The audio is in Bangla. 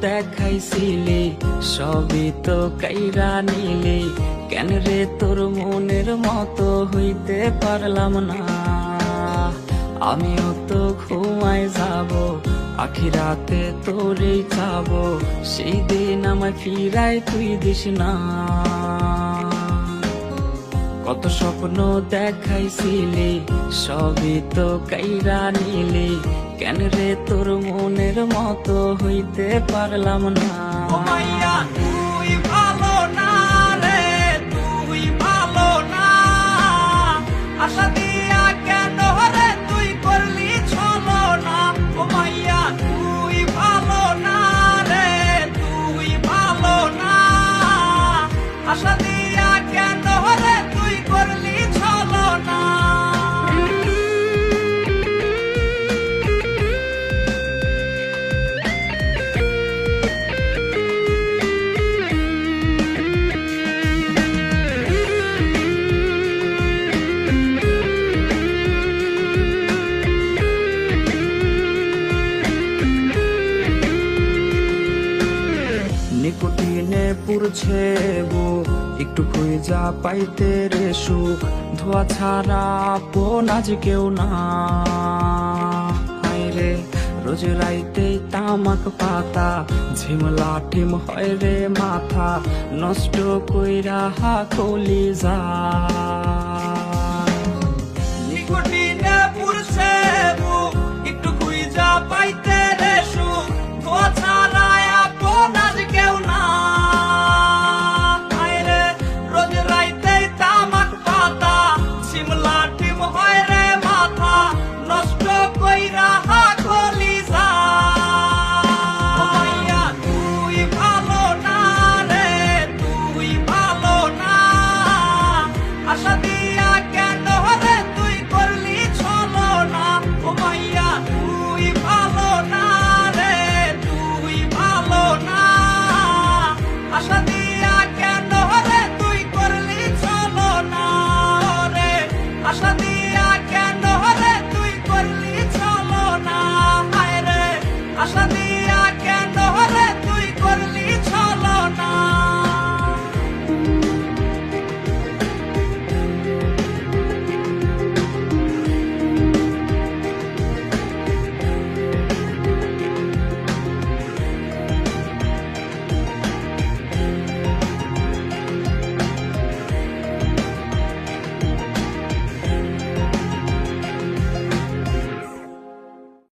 দেখাইছিলি সবই তো কাইরা নিলি, কেন রে তোর মনের মতো হইতে পারলাম না। আমিও তো ঘুমাই যাব, আখিরাতে তোরেই চাব, সেই দিন আমায় ফিরাই তুই দিস না। কত স্বপ্ন দেখাইছিলি সবই তো কাইরা নিলি, কেন রে তোর মনের মতো হইতে পারলাম না। ও মাইয়া তুই ভালো না রে, তুই ভালো না। আশা দিয়া কেন রে তুই করলি ছলো না। ও মাইয়া তুই ভালো না রে, তুই ভালো না। আশা দিয়া কেন রে তুই করলি ছলো না। নিকোটিনে পুরছে বুক, একটু খুঁজা পাইতে রে সুখ, ধোয়া ছাড়া আপন আজ কেউ না। হায়রে রোজ রাইতে তামাক পাতা, ঝিমলা টিম হয় রে মাথা, নষ্ট কইরা কলিজা।